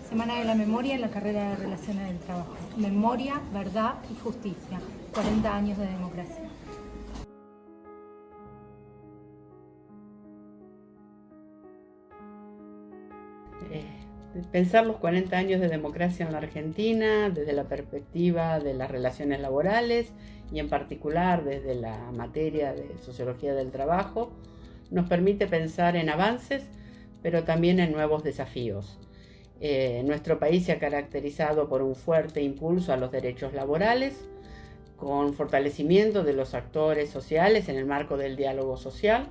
Semana de la Memoria en la carrera de Relaciones del Trabajo. Memoria, verdad y justicia. 40 años de democracia. Pensar los 40 años de democracia en la Argentina desde la perspectiva de las relaciones laborales y en particular desde la materia de sociología del trabajo nos permite pensar en avances pero también en nuevos desafíos. Nuestro país se ha caracterizado por un fuerte impulso a los derechos laborales, con fortalecimiento de los actores sociales en el marco del diálogo social.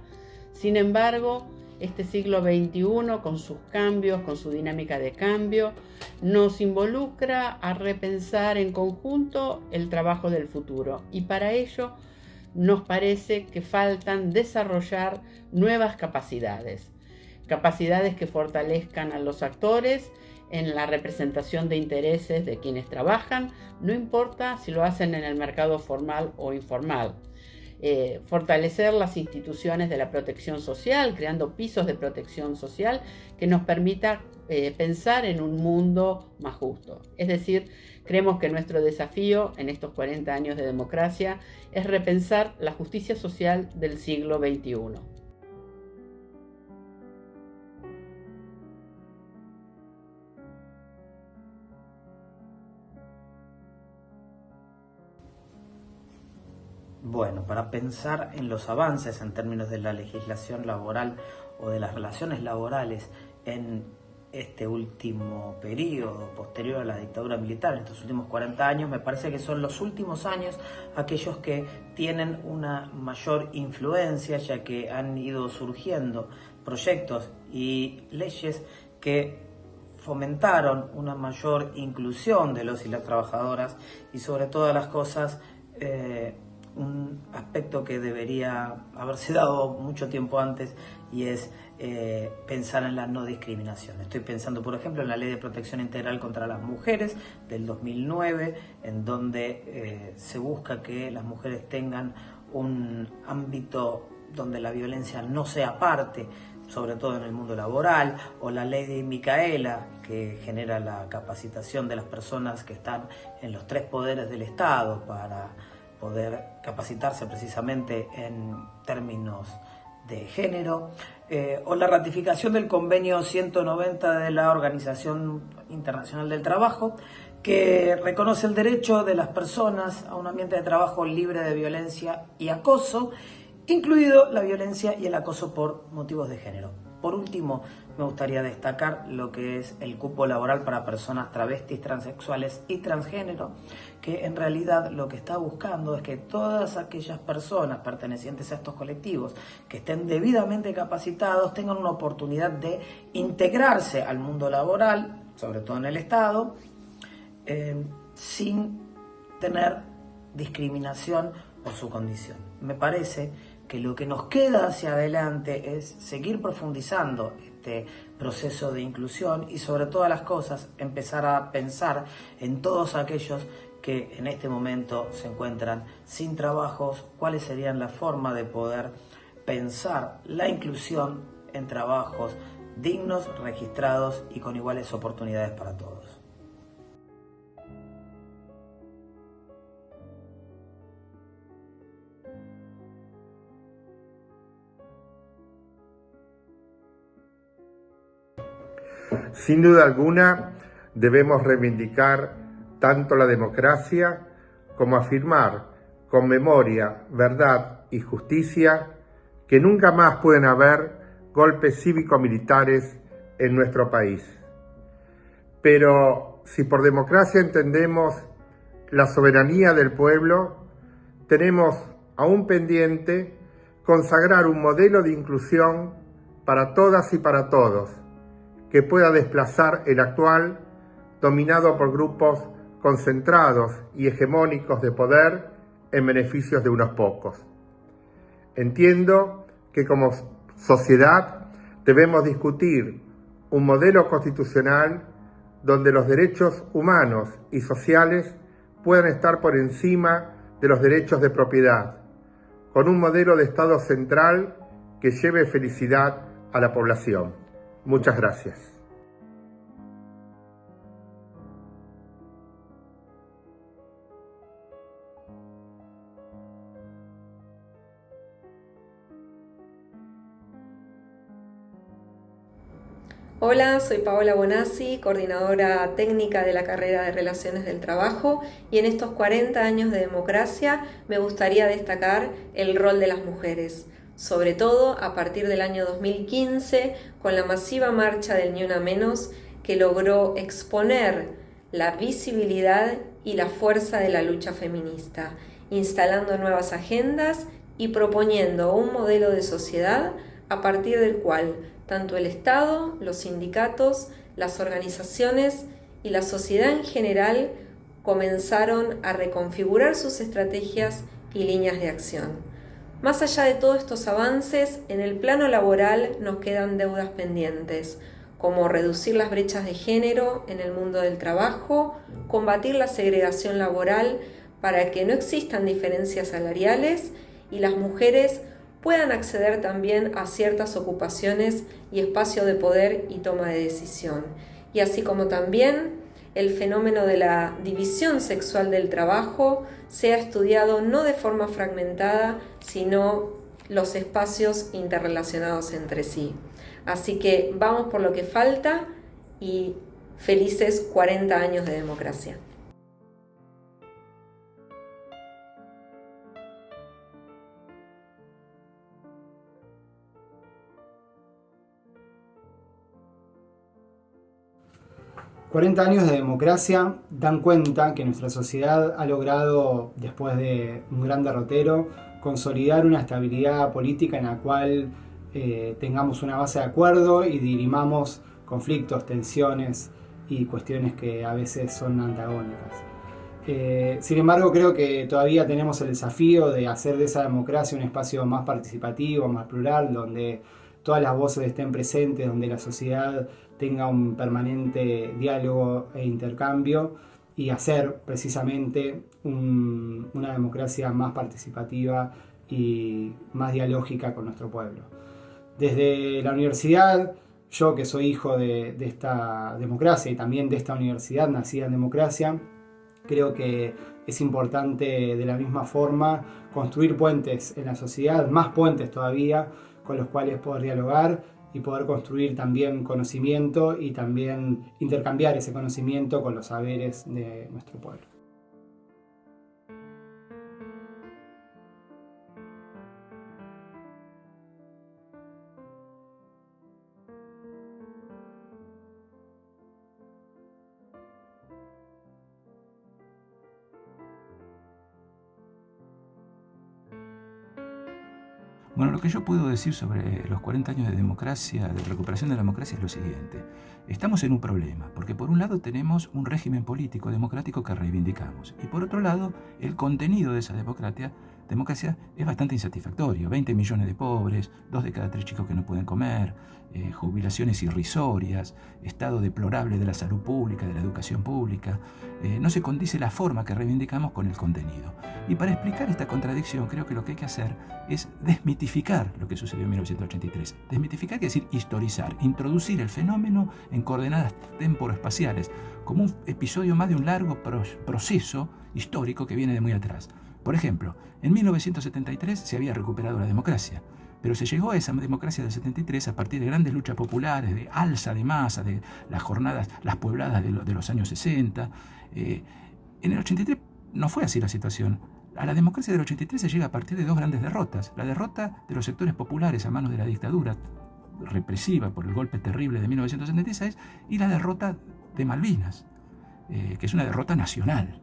Sin embargo, este siglo XXI, con sus cambios, con su dinámica de cambio, nos involucra a repensar en conjunto el trabajo del futuro. Y para ello nos parece que faltan desarrollar nuevas capacidades que fortalezcan a los actores en la representación de intereses de quienes trabajan, no importa si lo hacen en el mercado formal o informal. Fortalecer las instituciones de la protección social, creando pisos de protección social que nos permita pensar en un mundo más justo. Es decir, creemos que nuestro desafío en estos 40 años de democracia es repensar la justicia social del siglo XXI. Bueno, para pensar en los avances en términos de la legislación laboral o de las relaciones laborales en este último periodo posterior a la dictadura militar, en estos últimos 40 años, me parece que son los últimos años aquellos que tienen una mayor influencia, ya que han ido surgiendo proyectos y leyes que fomentaron una mayor inclusión de los y las trabajadoras y sobre todas las cosas un aspecto que debería haberse dado mucho tiempo antes y es pensar en la no discriminación. Estoy pensando, por ejemplo, en la Ley de Protección Integral contra las Mujeres del 2009, en donde se busca que las mujeres tengan un ámbito donde la violencia no sea parte, sobre todo en el mundo laboral, o la Ley de Micaela, que genera la capacitación de las personas que están en los 3 poderes del Estado para poder capacitarse precisamente en términos de género, o la ratificación del convenio 190 de la Organización Internacional del Trabajo, que reconoce el derecho de las personas a un ambiente de trabajo libre de violencia y acoso, incluido la violencia y el acoso por motivos de género. Por último, me gustaría destacar lo que es el cupo laboral para personas travestis, transexuales y transgénero, que en realidad lo que está buscando es que todas aquellas personas pertenecientes a estos colectivos que estén debidamente capacitados tengan una oportunidad de integrarse al mundo laboral, sobre todo en el Estado, sin tener discriminación por su condición. Me parece que lo que nos queda hacia adelante es seguir profundizando este proceso de inclusión y sobre todas las cosas empezar a pensar en todos aquellos que en este momento se encuentran sin trabajos, cuáles serían la forma de poder pensar la inclusión en trabajos dignos, registrados y con iguales oportunidades para todos. Sin duda alguna, debemos reivindicar tanto la democracia como afirmar con memoria, verdad y justicia que nunca más pueden haber golpes cívico-militares en nuestro país. Pero si por democracia entendemos la soberanía del pueblo, tenemos aún pendiente consagrar un modelo de inclusión para todas y para todos, que pueda desplazar el actual, dominado por grupos concentrados y hegemónicos de poder en beneficio de unos pocos. Entiendo que como sociedad debemos discutir un modelo constitucional donde los derechos humanos y sociales puedan estar por encima de los derechos de propiedad, con un modelo de Estado central que lleve felicidad a la población. Muchas gracias. Hola, soy Paola Bonazzi, coordinadora técnica de la carrera de Relaciones del Trabajo, y en estos 40 años de democracia me gustaría destacar el rol de las mujeres, sobre todo a partir del año 2015 con la masiva marcha del Ni Una Menos, que logró exponer la visibilidad y la fuerza de la lucha feminista, instalando nuevas agendas y proponiendo un modelo de sociedad a partir del cual tanto el Estado, los sindicatos, las organizaciones y la sociedad en general comenzaron a reconfigurar sus estrategias y líneas de acción. Más allá de todos estos avances, en el plano laboral nos quedan deudas pendientes, como reducir las brechas de género en el mundo del trabajo, combatir la segregación laboral para que no existan diferencias salariales y las mujeres puedan acceder también a ciertas ocupaciones y espacio de poder y toma de decisión. Y así como también el fenómeno de la división sexual del trabajo sea estudiado no de forma fragmentada, sino los espacios interrelacionados entre sí. Así que vamos por lo que falta y felices 40 años de democracia. «40 años de democracia dan cuenta que nuestra sociedad ha logrado, después de un gran derrotero, consolidar una estabilidad política en la cual tengamos una base de acuerdo y dirimamos conflictos, tensiones y cuestiones que a veces son antagónicas. Sin embargo, creo que todavía tenemos el desafío de hacer de esa democracia un espacio más participativo, más plural, donde todas las voces estén presentes, donde la sociedad tenga un permanente diálogo e intercambio, y hacer precisamente una democracia más participativa y más dialógica con nuestro pueblo. Desde la universidad, yo que soy hijo de esta democracia y también de esta universidad nacida en democracia, creo que es importante de la misma forma construir puentes en la sociedad, más puentes todavía, con los cuales poder dialogar y poder construir también conocimiento y también intercambiar ese conocimiento con los saberes de nuestro pueblo. Bueno, lo que yo puedo decir sobre los 40 años de democracia, de recuperación de la democracia, es lo siguiente. Estamos en un problema, porque por un lado tenemos un régimen político democrático que reivindicamos, y por otro lado, el contenido de esa democracia es bastante insatisfactorio. 20 millones de pobres, 2 de cada 3 chicos que no pueden comer, jubilaciones irrisorias, estado deplorable de la salud pública, de la educación pública. No se condice la forma que reivindicamos con el contenido. Y para explicar esta contradicción, creo que lo que hay que hacer es desmitificar lo que sucedió en 1983. Desmitificar quiere decir historizar, introducir el fenómeno en coordenadas temporoespaciales, como un episodio más de un largo proceso histórico que viene de muy atrás. Por ejemplo, en 1973 se había recuperado la democracia, pero se llegó a esa democracia del 73 a partir de grandes luchas populares, de alza de masa, de las jornadas, las puebladas de los años 60. En el 83 no fue así la situación. A la democracia del 83 se llega a partir de 2 grandes derrotas. La derrota de los sectores populares a manos de la dictadura represiva por el golpe terrible de 1976 y la derrota de Malvinas, que es una derrota nacional.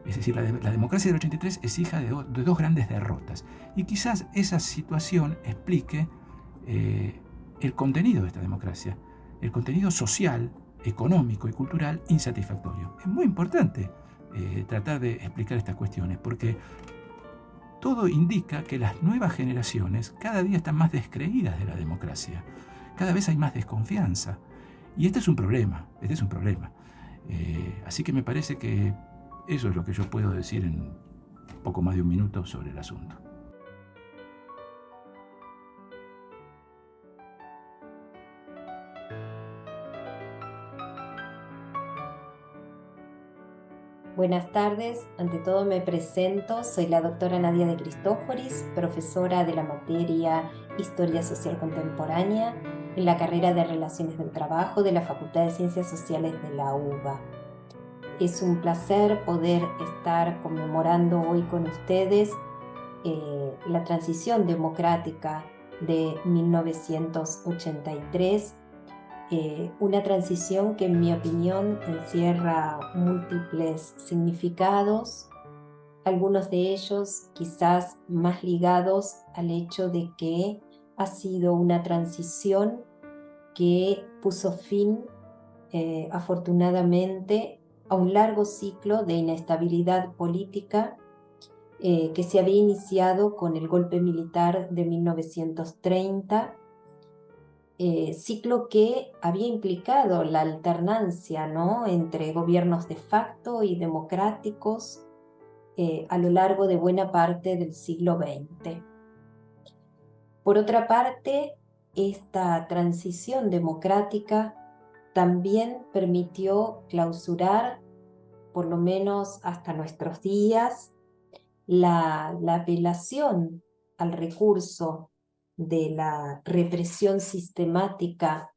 Es decir, la democracia del 83 es hija de 2 grandes derrotas. Y quizás esa situación explique el contenido de esta democracia, el contenido social, económico y cultural insatisfactorio. Es muy importante tratar de explicar estas cuestiones, porque todo indica que las nuevas generaciones cada día están más descreídas de la democracia. Cada vez hay más desconfianza. Y este es un problema, así que me parece que eso es lo que yo puedo decir en poco más de un minuto sobre el asunto. Buenas tardes, ante todo me presento, soy la doctora Nadia de Cristóforis, profesora de la materia Historia Social Contemporánea en la carrera de Relaciones del Trabajo de la Facultad de Ciencias Sociales de la UBA. Es un placer poder estar conmemorando hoy con ustedes la transición democrática de 1983, una transición que en mi opinión encierra múltiples significados, algunos de ellos quizás más ligados al hecho de que ha sido una transición que puso fin, afortunadamente, a un largo ciclo de inestabilidad política que se había iniciado con el golpe militar de 1930, ciclo que había implicado la alternancia, ¿no?, entre gobiernos de facto y democráticos a lo largo de buena parte del siglo XX. Por otra parte, esta transición democrática también permitió clausurar, por lo menos hasta nuestros días, la apelación al recurso de la represión sistemática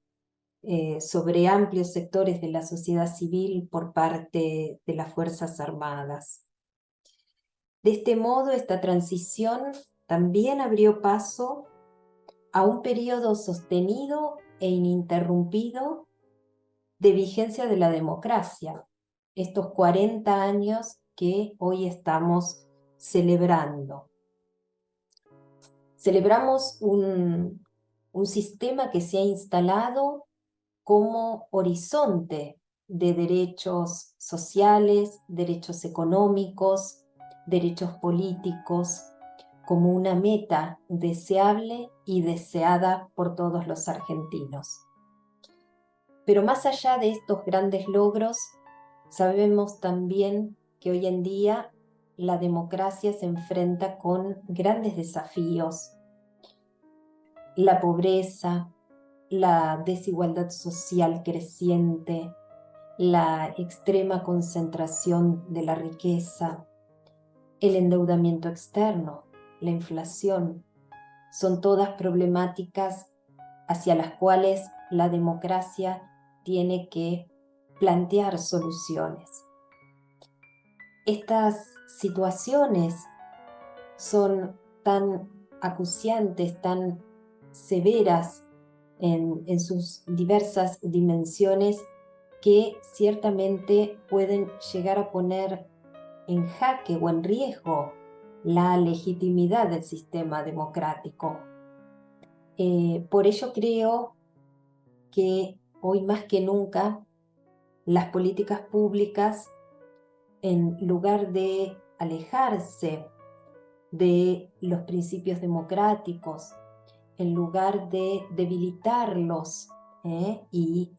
sobre amplios sectores de la sociedad civil por parte de las Fuerzas Armadas. De este modo, esta transición también abrió paso a un periodo sostenido e ininterrumpido de vigencia de la democracia, estos 40 años que hoy estamos celebrando. Celebramos un sistema que se ha instalado como horizonte de derechos sociales, derechos económicos, derechos políticos, como una meta deseable y deseada por todos los argentinos. Pero más allá de estos grandes logros, sabemos también que hoy en día la democracia se enfrenta con grandes desafíos. La pobreza, la desigualdad social creciente, la extrema concentración de la riqueza, el endeudamiento externo, la inflación, son todas problemáticas hacia las cuales la democracia tiene que plantear soluciones. Estas situaciones son tan acuciantes, tan severas en sus diversas dimensiones, que ciertamente pueden llegar a poner en jaque o en riesgo la legitimidad del sistema democrático. Por ello creo que hoy más que nunca las políticas públicas, en lugar de alejarse de los principios democráticos, en lugar de debilitarlos y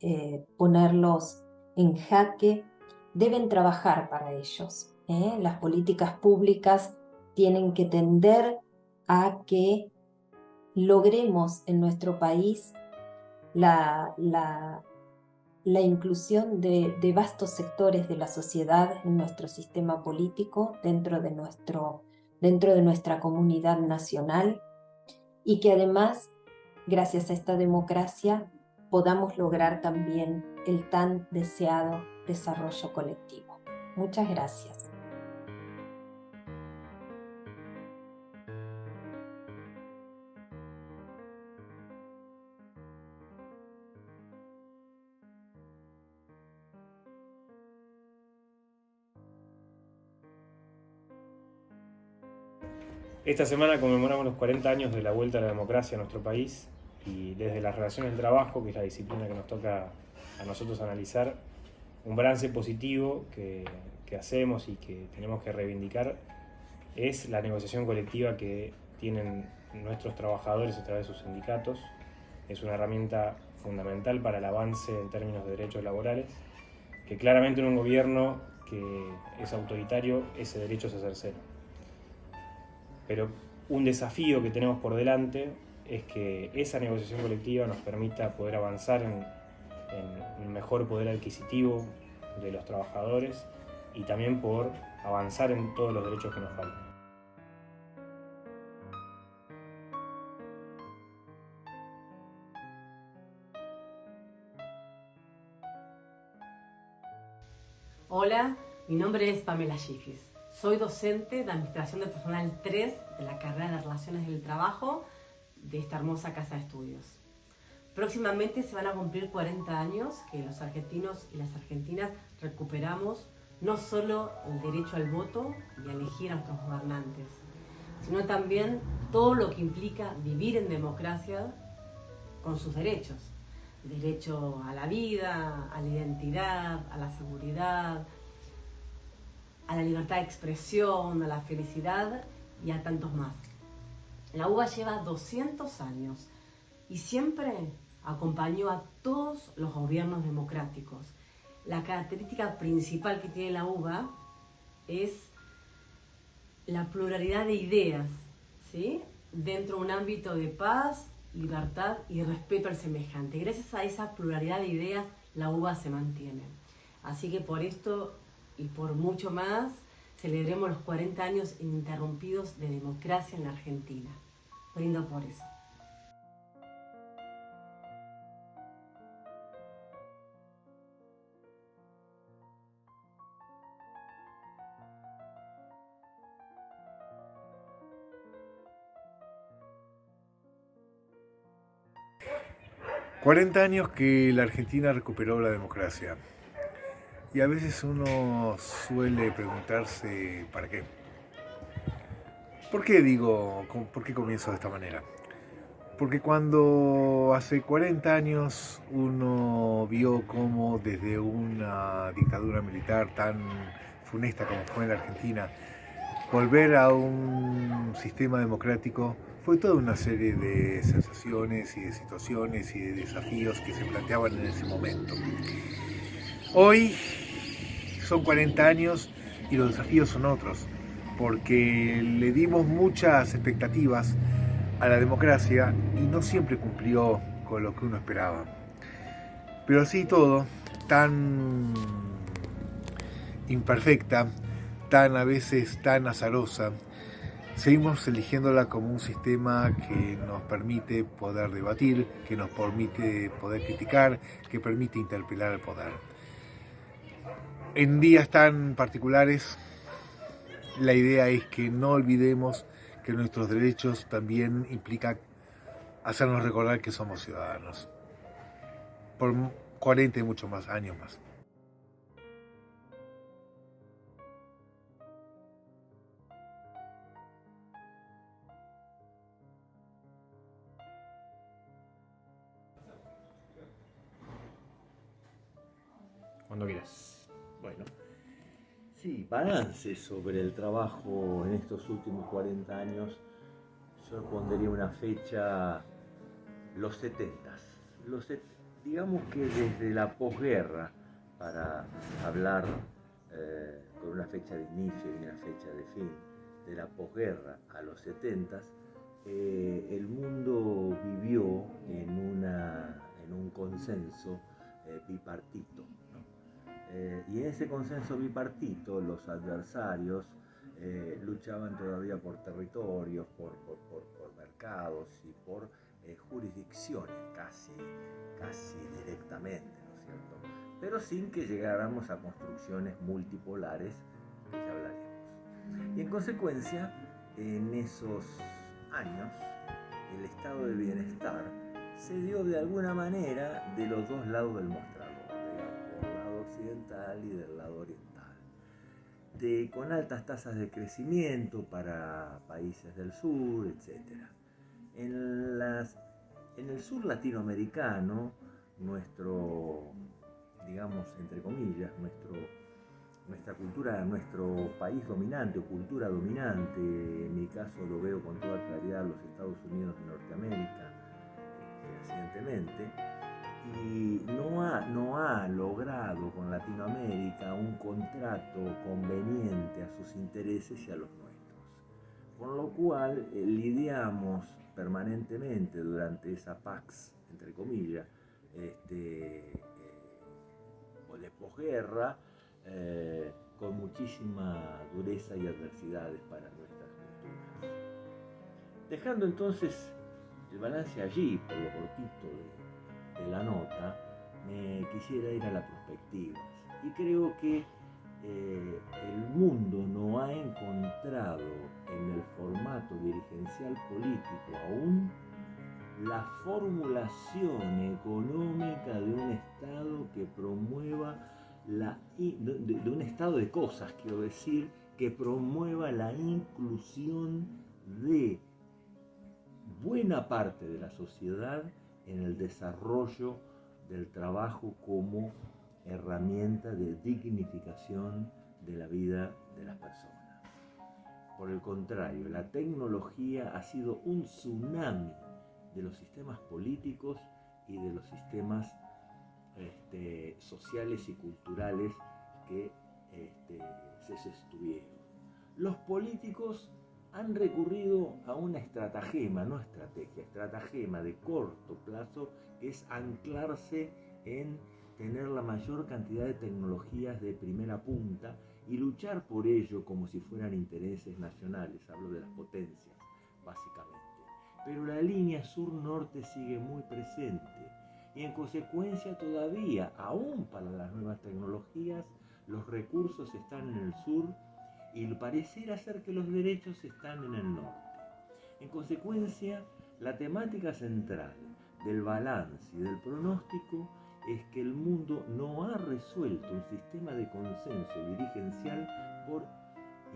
ponerlos en jaque, deben trabajar para ellos. Las políticas públicas tienen que tender a que logremos en nuestro país la inclusión de vastos sectores de la sociedad en nuestro sistema político, dentro de nuestra comunidad nacional, y que además, gracias a esta democracia, podamos lograr también el tan deseado desarrollo colectivo. Muchas gracias. Esta semana conmemoramos los 40 años de la vuelta a la democracia en nuestro país, y desde las relaciones del trabajo, que es la disciplina que nos toca a nosotros analizar, un balance positivo que hacemos y que tenemos que reivindicar es la negociación colectiva que tienen nuestros trabajadores a través de sus sindicatos. Es una herramienta fundamental para el avance en términos de derechos laborales, que claramente en un gobierno que es autoritario ese derecho se cercena. Pero un desafío que tenemos por delante es que esa negociación colectiva nos permita poder avanzar en un mejor poder adquisitivo de los trabajadores y también por avanzar en todos los derechos que nos faltan. Hola, mi nombre es Pamela Gifis. Soy docente de Administración de Personal 3 de la carrera de Relaciones del Trabajo de esta hermosa casa de estudios. Próximamente se van a cumplir 40 años que los argentinos y las argentinas recuperamos no solo el derecho al voto y a elegir a nuestros gobernantes, sino también todo lo que implica vivir en democracia con sus derechos. Derecho a la vida, a la identidad, a la seguridad, a la libertad de expresión, a la felicidad y a tantos más. La UBA lleva 200 años y siempre acompañó a todos los gobiernos democráticos. La característica principal que tiene la UBA es la pluralidad de ideas, ¿sí? Dentro de un ámbito de paz, libertad y respeto al semejante. Gracias a esa pluralidad de ideas, la UBA se mantiene. Así que por esto y por mucho más, celebremos los 40 años ininterrumpidos de democracia en la Argentina. Brindo por eso. ...40 años que la Argentina recuperó la democracia. Y a veces uno suele preguntarse ¿para qué? ¿Por qué comienzo de esta manera? Porque cuando hace 40 años uno vio cómo desde una dictadura militar tan funesta como fue en la Argentina, volver a un sistema democrático fue toda una serie de sensaciones y de situaciones y de desafíos que se planteaban en ese momento. Hoy son 40 años y los desafíos son otros, porque le dimos muchas expectativas a la democracia y no siempre cumplió con lo que uno esperaba. Pero así todo, tan imperfecta, a veces tan azarosa, seguimos eligiéndola como un sistema que nos permite poder debatir, que nos permite poder criticar, que permite interpelar al poder. En días tan particulares, la idea es que no olvidemos que nuestros derechos también implican hacernos recordar que somos ciudadanos. Por 40 y muchos más años más. Cuando quieras. Bueno, sí, balance sobre el trabajo en estos últimos 40 años. Yo pondría una fecha, los 70s. Digamos que desde la posguerra, para hablar con una fecha de inicio y una fecha de fin, de la posguerra a los 70s, el mundo vivió en un consenso bipartito, ¿no? Y en ese consenso bipartito los adversarios luchaban todavía por territorios, por mercados y por jurisdicciones casi directamente, ¿no es cierto? Pero sin que llegáramos a construcciones multipolares, que ya hablaremos. Y en consecuencia, en esos años, el estado de bienestar se dio de alguna manera de los dos lados del mostrador, digamos, del lado occidental y del lado oriental, con altas tasas de crecimiento para países del sur, etc. En el sur latinoamericano, nuestro, digamos, entre comillas, nuestra cultura, nuestro país dominante o cultura dominante, en mi caso lo veo con toda claridad los Estados Unidos de Norteamérica, recientemente, y no ha logrado con Latinoamérica un contrato conveniente a sus intereses y a los nuestros. Con lo cual lidiamos permanentemente durante esa pax, entre comillas, o de posguerra, con muchísima dureza y adversidades para nuestras culturas. Dejando entonces el balance allí, por lo cortito de la nota, me quisiera ir a las perspectivas. Y creo que el mundo no ha encontrado en el formato dirigencial político aún la formulación económica de un Estado que promueva de un estado de cosas, quiero decir, que promueva la inclusión de buena parte de la sociedad en el desarrollo del trabajo como herramienta de dignificación de la vida de las personas. Por el contrario, la tecnología ha sido un tsunami de los sistemas políticos y de los sistemas sociales y culturales que se sostuvieron. Los políticos han recurrido a una estratagema, no estrategia, estratagema de corto plazo, que es anclarse en tener la mayor cantidad de tecnologías de primera punta y luchar por ello como si fueran intereses nacionales, hablo de las potencias, básicamente. Pero la línea sur-norte sigue muy presente y en consecuencia todavía, aún para las nuevas tecnologías, los recursos están en el sur y pareciera ser que los derechos están en el norte. En consecuencia, la temática central del balance y del pronóstico es que el mundo no ha resuelto un sistema de consenso dirigencial por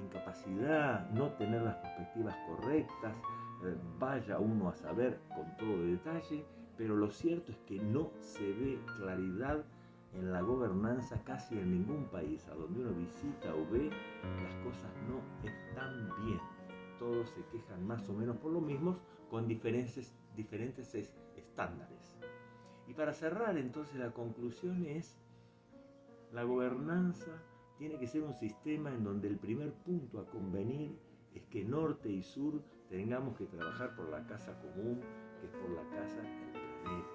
incapacidad, no tener las perspectivas correctas, vaya uno a saber con todo detalle, pero lo cierto es que no se ve claridad en la gobernanza casi en ningún país. A donde uno visita o ve, las cosas no están bien. Todos se quejan más o menos por lo mismo, con diferentes estándares. Y para cerrar, entonces, la conclusión es: la gobernanza tiene que ser un sistema en donde el primer punto a convenir es que norte y sur tengamos que trabajar por la casa común, que es por la casa del planeta.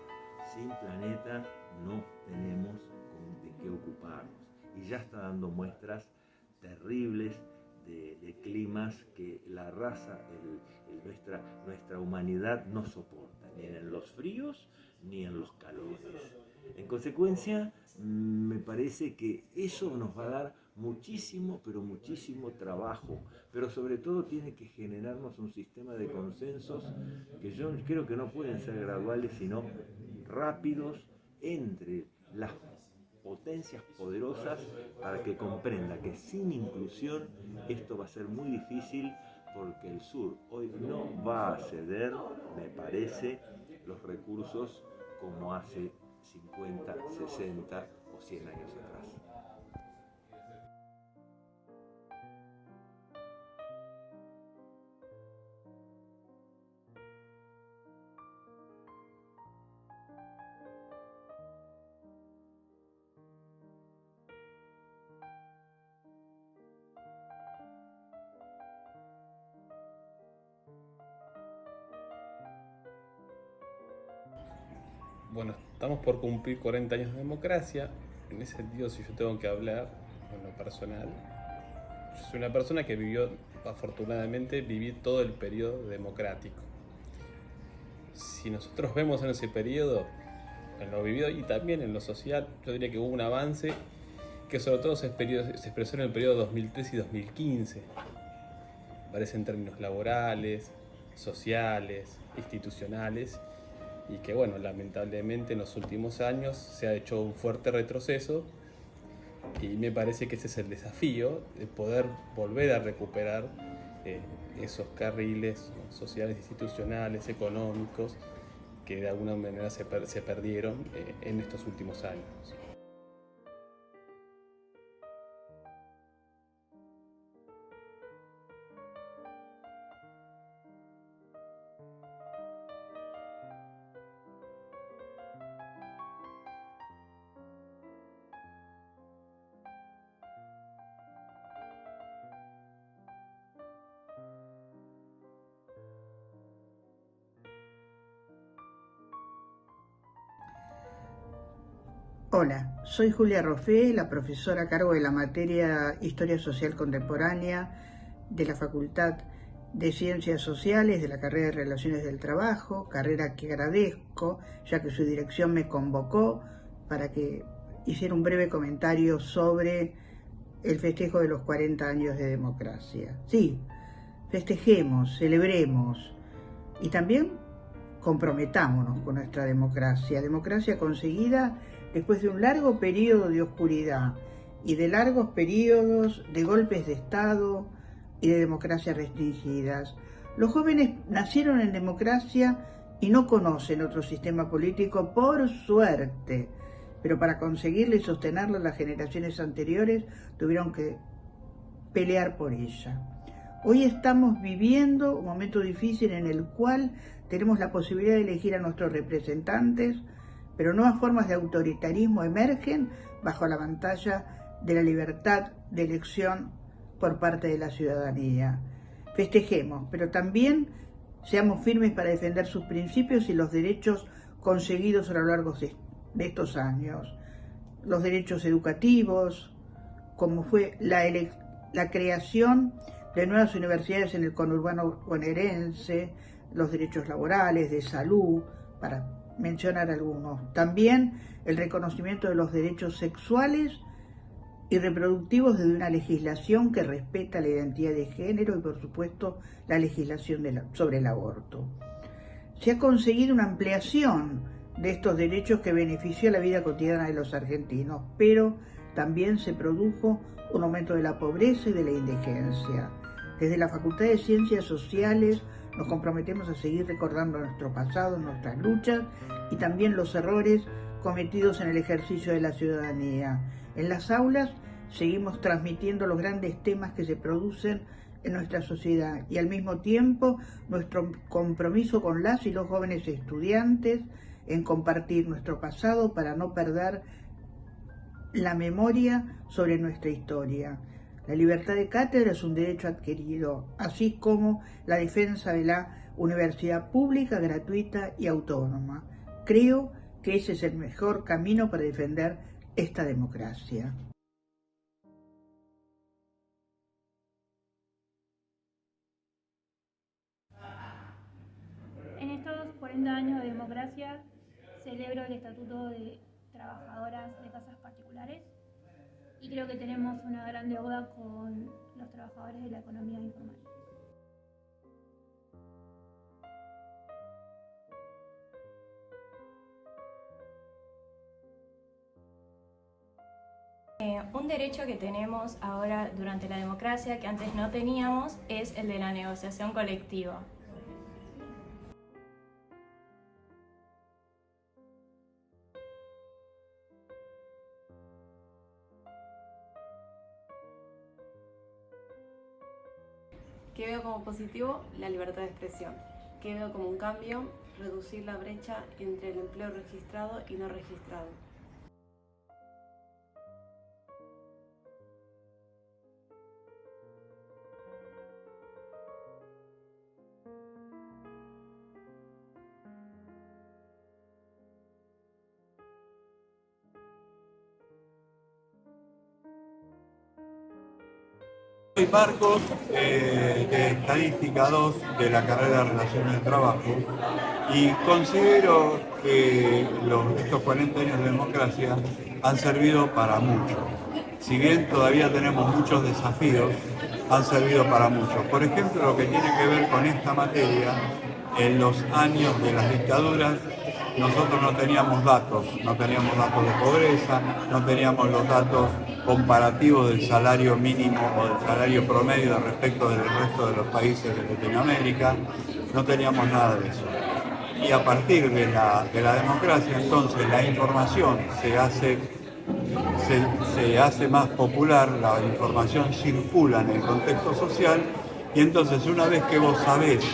Sin planeta no tenemos de qué ocuparnos. Y ya está dando muestras terribles de climas que la raza, nuestra humanidad no soporta, ni en los fríos ni en los calores. En consecuencia, me parece que eso nos va a dar muchísimo, pero muchísimo trabajo, pero sobre todo tiene que generarnos un sistema de consensos que yo creo que no pueden ser graduales, sino rápidos entre las potencias poderosas, para que comprenda que sin inclusión esto va a ser muy difícil, porque el sur hoy no va a ceder, me parece, los recursos como hace 50, 60 o 100 años atrás. Bueno, estamos por cumplir 40 años de democracia. En ese sentido, si yo tengo que hablar en lo personal, yo soy una persona que afortunadamente viví todo el periodo democrático. Si nosotros vemos en ese periodo, en lo vivido y también en lo social, yo diría que hubo un avance que sobre todo se expresó en el periodo 2003 y 2015. Parece en términos laborales, sociales, institucionales, y que bueno, lamentablemente en los últimos años se ha hecho un fuerte retroceso, y me parece que ese es el desafío, de poder volver a recuperar esos carriles sociales, institucionales, económicos, que de alguna manera se perdieron en estos últimos años. Hola, soy Julia Roffé, la profesora a cargo de la materia Historia Social Contemporánea de la Facultad de Ciencias Sociales de la carrera de Relaciones del Trabajo, carrera que agradezco, ya que su dirección me convocó para que hiciera un breve comentario sobre el festejo de los 40 años de democracia. Sí, festejemos, celebremos y también comprometámonos con nuestra democracia. Democracia conseguida después de un largo periodo de oscuridad y de largos periodos de golpes de Estado y de democracias restringidas. Los jóvenes nacieron en democracia y no conocen otro sistema político, por suerte, pero para conseguirlo y sostenerlo las generaciones anteriores tuvieron que pelear por ella. Hoy estamos viviendo un momento difícil en el cual tenemos la posibilidad de elegir a nuestros representantes, pero nuevas formas de autoritarismo emergen bajo la pantalla de la libertad de elección por parte de la ciudadanía. Festejemos, pero también seamos firmes para defender sus principios y los derechos conseguidos a lo largo de estos años. Los derechos educativos, como fue la creación de nuevas universidades en el conurbano bonaerense, los derechos laborales, de salud, para mencionar algunos. También el reconocimiento de los derechos sexuales y reproductivos desde una legislación que respeta la identidad de género y, por supuesto, la legislación sobre el aborto. Se ha conseguido una ampliación de estos derechos que benefició la vida cotidiana de los argentinos, pero también se produjo un aumento de la pobreza y de la indigencia. Desde la Facultad de Ciencias Sociales nos comprometemos a seguir recordando nuestro pasado, nuestras luchas y también los errores cometidos en el ejercicio de la ciudadanía. En las aulas seguimos transmitiendo los grandes temas que se producen en nuestra sociedad y al mismo tiempo nuestro compromiso con las y los jóvenes estudiantes en compartir nuestro pasado para no perder la memoria sobre nuestra historia. La libertad de cátedra es un derecho adquirido, así como la defensa de la universidad pública, gratuita y autónoma. Creo que ese es el mejor camino para defender esta democracia. En estos 40 años de democracia celebro el Estatuto de Trabajadoras de Casas Particulares y creo que tenemos una gran deuda con los trabajadores de la economía informal. Un derecho que tenemos ahora durante la democracia que antes no teníamos es el de la negociación colectiva. ¿Qué veo como positivo? La libertad de expresión. ¿Qué veo como un cambio? Reducir la brecha entre el empleo registrado y no registrado. Soy Marcos, de Estadística 2 de la carrera de Relaciones del Trabajo, y considero que estos 40 años de democracia han servido para mucho. Si bien todavía tenemos muchos desafíos, han servido para mucho. Por ejemplo, lo que tiene que ver con esta materia, en los años de las dictaduras, nosotros no teníamos datos de pobreza, no teníamos los datos comparativos del salario mínimo o del salario promedio respecto del resto de los países de Latinoamérica, no teníamos nada de eso. Y a partir de la democracia, entonces, la información se hace más popular, la información circula en el contexto social, y entonces una vez que vos sabés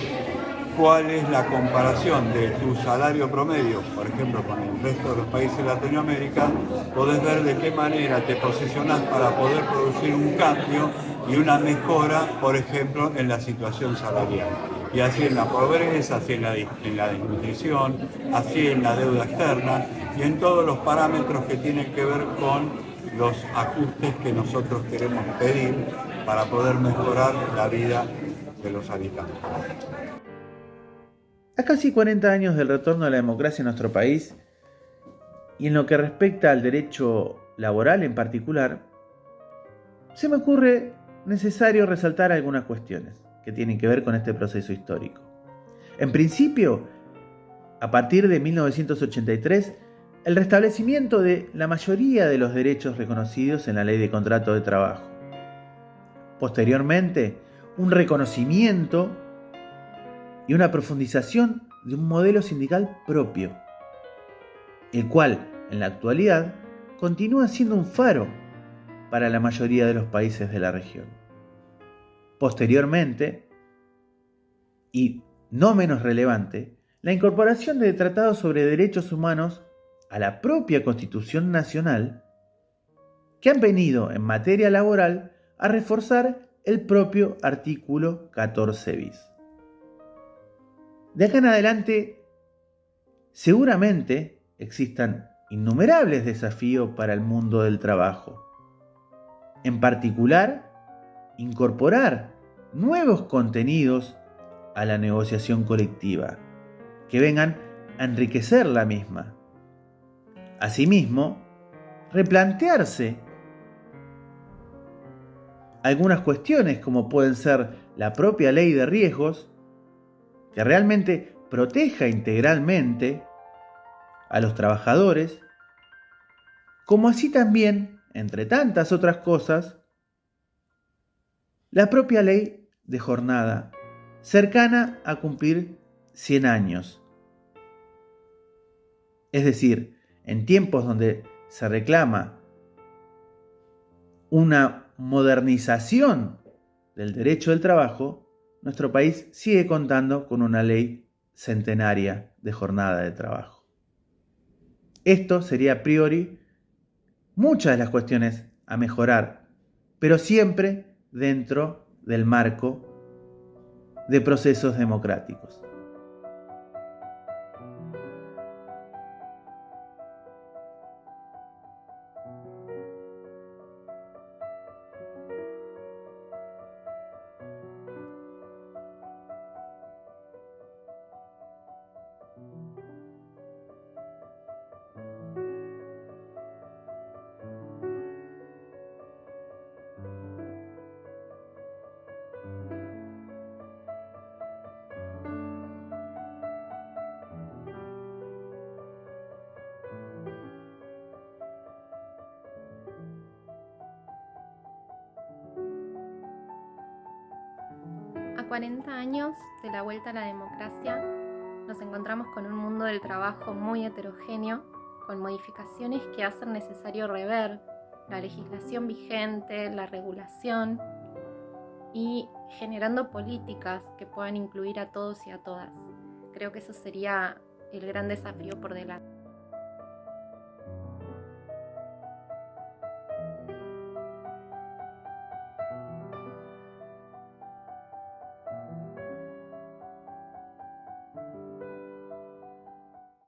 cuál es la comparación de tu salario promedio, por ejemplo, con el resto de los países de Latinoamérica, podés ver de qué manera te posicionás para poder producir un cambio y una mejora, por ejemplo, en la situación salarial. Y así en la pobreza, así en la desnutrición, así en la deuda externa y en todos los parámetros que tienen que ver con los ajustes que nosotros queremos pedir para poder mejorar la vida de los habitantes. A casi 40 años del retorno de la democracia en nuestro país, y en lo que respecta al derecho laboral en particular, se me ocurre necesario resaltar algunas cuestiones que tienen que ver con este proceso histórico. En principio, a partir de 1983, el restablecimiento de la mayoría de los derechos reconocidos en la Ley de Contrato de Trabajo. Posteriormente, un reconocimiento y una profundización de un modelo sindical propio, el cual, en la actualidad, continúa siendo un faro para la mayoría de los países de la región. Posteriormente, y no menos relevante, la incorporación de tratados sobre derechos humanos a la propia Constitución Nacional, que han venido en materia laboral a reforzar el propio artículo 14 bis. De acá en adelante, seguramente existan innumerables desafíos para el mundo del trabajo. En particular, incorporar nuevos contenidos a la negociación colectiva, que vengan a enriquecer la misma. Asimismo, replantearse algunas cuestiones como pueden ser la propia ley de riesgos, que realmente proteja integralmente a los trabajadores, como así también, entre tantas otras cosas, la propia ley de jornada, cercana a cumplir 100 años. Es decir, en tiempos donde se reclama una modernización del derecho del trabajo, nuestro país sigue contando con una ley centenaria de jornada de trabajo. Esto sería a priori muchas de las cuestiones a mejorar, pero siempre dentro del marco de procesos democráticos. A 40 años de la vuelta a la democracia, nos encontramos con un mundo del trabajo muy heterogéneo, con modificaciones que hacen necesario rever la legislación vigente, la regulación y generando políticas que puedan incluir a todos y a todas. Creo que eso sería el gran desafío por delante.